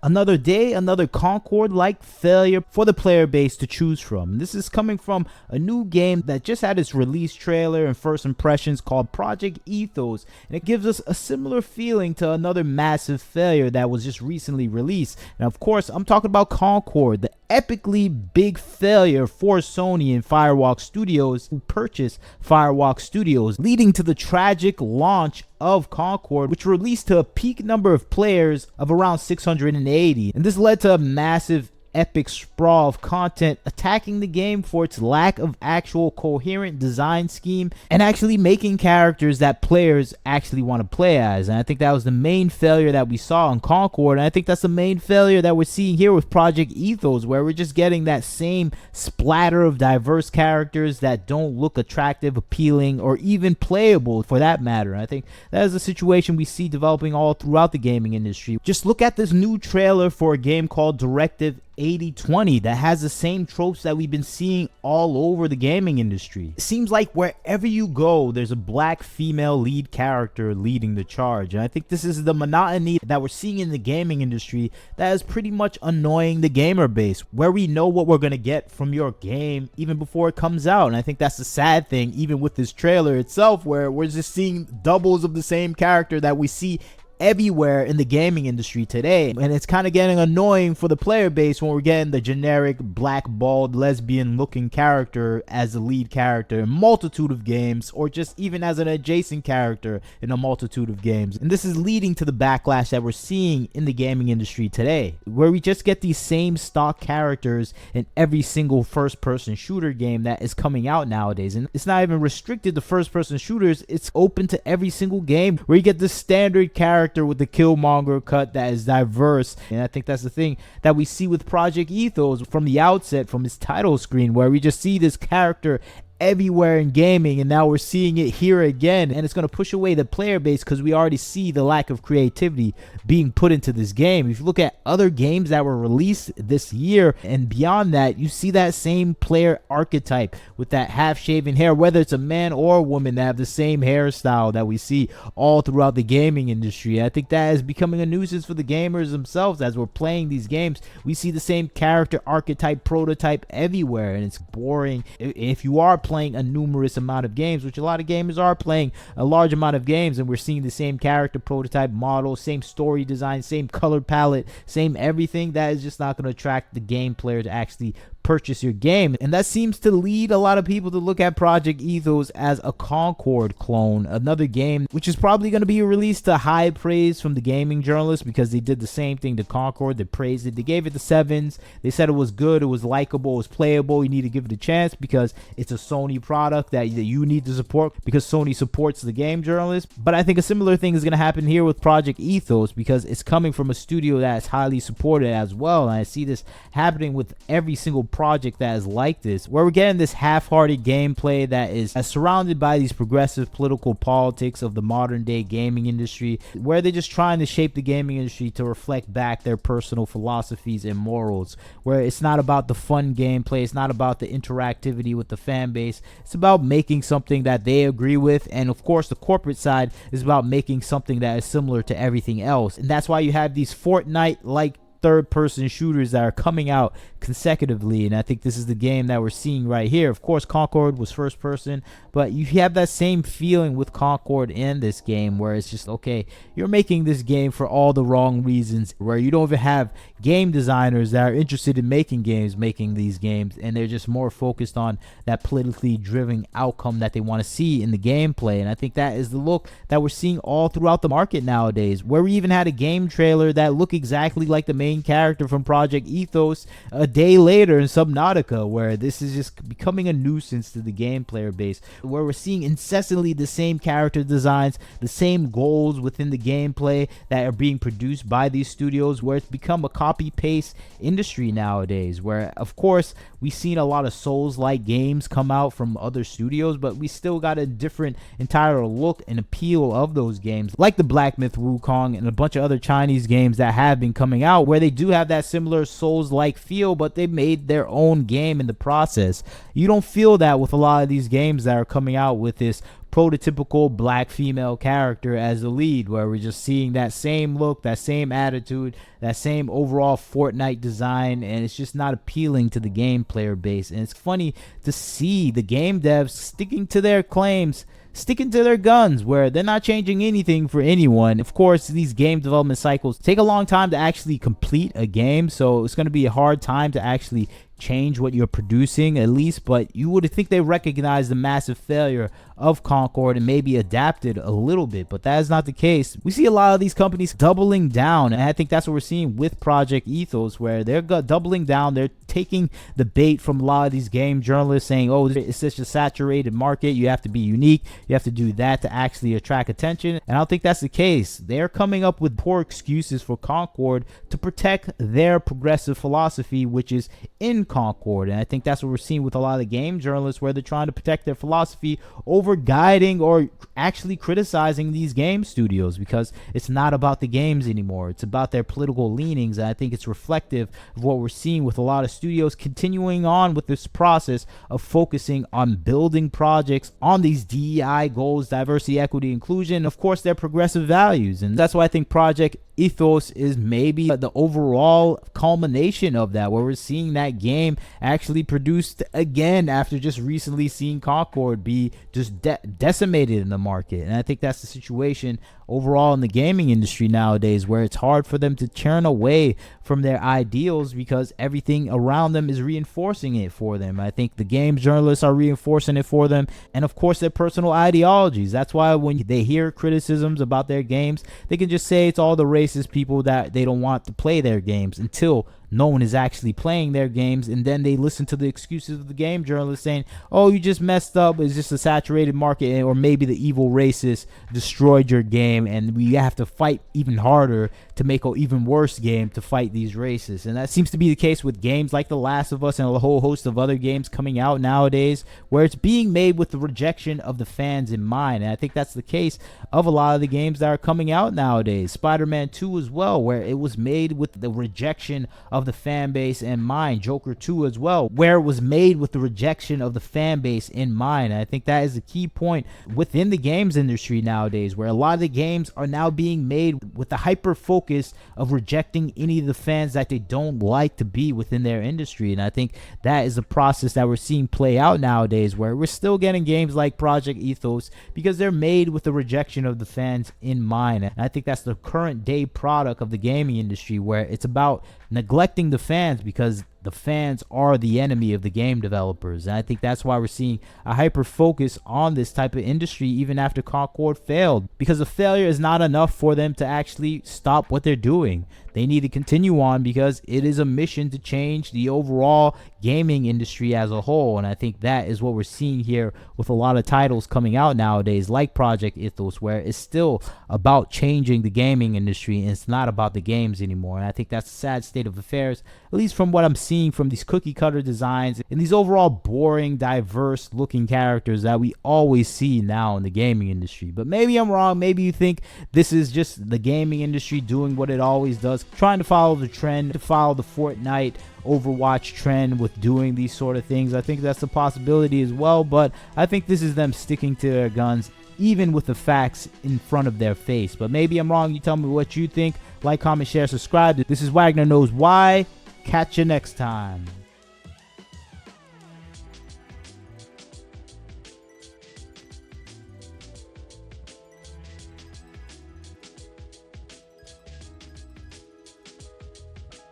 Another day, another Concorde-like failure for the player base to choose from. This is coming from a new game that just had its release trailer and first impressions called Project Ethos, and it gives us a similar feeling to another massive failure that was just recently released. And of course, I'm talking about Concorde, the epically big failure for Sony and Firewalk Studios, who purchased Firewalk Studios, leading to the tragic launch of Concorde, which released to a peak number of players of around 680. And this led to a massive epic sprawl of content attacking the game for its lack of actual coherent design scheme and actually making characters that players actually want to play as. And I think that was the main failure that we saw in Concorde, and I think that's the main failure that we're seeing here with Project Ethos, where we're just getting that same splatter of diverse characters that don't look attractive, appealing, or even playable for that matter. And I think that is a situation we see developing all throughout the gaming industry. Just look at this new trailer for a game called Directive 8020 that has the same tropes that we've been seeing all over the gaming industry. It seems like wherever you go, there's a black female lead character leading the charge, and I think this is the monotony that we're seeing in the gaming industry that is pretty much annoying the gamer base, where we know what we're gonna get from your game even before it comes out. And I think that's the sad thing, even with this trailer itself, where we're just seeing doubles of the same character that we see everywhere in the gaming industry today. And it's kind of getting annoying for the player base when we're getting the generic black bald lesbian looking character as the lead character in a multitude of games, or just even as an adjacent character in a multitude of games. And this is leading to the backlash that we're seeing in the gaming industry today, where we just get these same stock characters in every single first person shooter game that is coming out nowadays. And it's not even restricted to first person shooters, it's open to every single game, where you get the standard character with the Killmonger cut that is diverse. And I think that's the thing that we see with Project Ethos from the outset, from its title screen, where we just see this character everywhere in gaming, and now we're seeing it here again, and it's going to push away the player base because we already see the lack of creativity being put into this game. If you look at other games that were released this year and beyond that, you see that same player archetype with that half-shaven hair, whether it's a man or a woman, that have the same hairstyle that we see all throughout the gaming industry. I think that is becoming a nuisance for the gamers themselves. As we're playing these games, we see the same character archetype prototype everywhere, and it's boring. If you are playing a numerous amount of games, which a lot of gamers are playing a large amount of games, and we're seeing the same character prototype model, same story design, same color palette, same everything, that is just not going to attract the game player to actually purchase your game. And that seems to lead a lot of people to look at Project Ethos as a Concorde clone, another game which is probably going to be released to high praise from the gaming journalists, because they did the same thing to Concorde. They praised it, they gave it the 7s, they said it was good, it was likable, it was playable, you need to give it a chance because it's a Sony product that you need to support, because Sony supports the game journalists. But I think a similar thing is going to happen here with Project Ethos, because it's coming from a studio that is highly supported as well, and I see this happening with every single project that is like this, where we're getting this half-hearted gameplay that is surrounded by these progressive political politics of the modern day gaming industry, where they're just trying to shape the gaming industry to reflect back their personal philosophies and morals, where it's not about the fun gameplay, it's not about the interactivity with the fan base, it's about making something that they agree with. And of course the corporate side is about making something that is similar to everything else. And that's why you have these Fortnite like third-person shooters that are coming out consecutively, and I think this is the game that we're seeing right here. Of course, Concorde was first person, but you have that same feeling with Concorde in this game, where it's just, okay, you're making this game for all the wrong reasons, where you don't even have game designers that are interested in making these games, and they're just more focused on that politically driven outcome that they want to see in the gameplay. And I think that is the look that we're seeing all throughout the market nowadays, where we even had a game trailer that looked exactly like the main character from Project Ethos a day later in Subnautica, where this is just becoming a nuisance to the game player base, where we're seeing incessantly the same character designs, the same goals within the gameplay that are being produced by these studios, where it's become a copy-paste industry nowadays, where of course we've seen a lot of Souls-like games come out from other studios, but we still got a different entire look and appeal of those games, like the Black Myth Wukong and a bunch of other Chinese games that have been coming out, where where they do have that similar Souls-like feel, but they made their own game in the process. You don't feel that with a lot of these games that are coming out with this prototypical black female character as the lead, where we're just seeing that same look, that same attitude, that same overall Fortnite design, and it's just not appealing to the game player base. And it's funny to see the game devs sticking to their claims, sticking to their guns, where they're not changing anything for anyone. Of course, these game development cycles take a long time to actually complete a game, so it's going to be a hard time to actually change what you're producing, at least. But you would think they recognize the massive failure of Concord and maybe adapted a little bit, but that is not the case. We see a lot of these companies doubling down, and I think that's what we're seeing with Project Ethos, where they're doubling down. They're taking the bait from a lot of these game journalists, saying, oh, it's such a saturated market, you have to be unique, you have to do that to actually attract attention. And I don't think that's the case. They're coming up with poor excuses for Concord to protect their progressive philosophy, which is in Concord. And I think that's what we're seeing with a lot of game journalists, where they're trying to protect their philosophy over guiding or actually criticizing these game studios, because it's not about the games anymore. It's about their political leanings. And I think it's reflective of what we're seeing with a lot of studios continuing on with this process of focusing on building projects on these DEI goals, diversity, equity, inclusion, of course, their progressive values. And that's why I think Project Ethos is maybe the overall culmination of that, where we're seeing that game actually produced again after just recently seeing Concord be just decimated in the market. And I think that's the situation overall in the gaming industry nowadays, where it's hard for them to turn away from their ideals because everything around them is reinforcing it for them. I think the game journalists are reinforcing it for them, and of course their personal ideologies. That's why when they hear criticisms about their games, they can just say it's all the racist people that they don't want to play their games, until no one is actually playing their games, and then they listen to the excuses of the game journalists saying, oh, you just messed up, it's just a saturated market, or maybe the evil racists destroyed your game and we have to fight even harder to make an even worse game to fight these racists. And that seems to be the case with games like The Last of Us and a whole host of other games coming out nowadays, where it's being made with the rejection of the fans in mind. And I think that's the case of a lot of the games that are coming out nowadays. Spider-Man 2 as well, where it was made with the rejection of the fan base in mind. Joker 2 as well, where it was made with the rejection of the fan base in mind. And I think that is a key point within the games industry nowadays, where a lot of the games are now being made with the hyper focus of rejecting any of the fans that they don't like to be within their industry. And I think that is a process that we're seeing play out nowadays, where we're still getting games like Project Ethos because they're made with the rejection of the fans in mind. And I think that's the current day product of the gaming industry, where it's about neglecting the fans because the fans are the enemy of the game developers. And I think that's why we're seeing a hyper focus on this type of industry even after Concord failed, because the failure is not enough for them to actually stop what they're doing. They need to continue on because it is a mission to change the overall gaming industry as a whole. And I think that is what we're seeing here with a lot of titles coming out nowadays like Project Ethos, where it's still about changing the gaming industry and it's not about the games anymore. And I think that's a sad state of affairs, at least from what I'm seeing from these cookie cutter designs and these overall boring, diverse looking characters that we always see now in the gaming industry. But maybe I'm wrong. Maybe you think this is just the gaming industry doing what it always does, trying to follow the trend, to follow the Fortnite, Overwatch trend with doing these sort of things. I think that's a possibility as well, but I think this is them sticking to their guns even with the facts in front of their face. But maybe I'm wrong. You tell me what you think. Like, comment, share, subscribe. This is Wagner Knows Why. Catch you next time.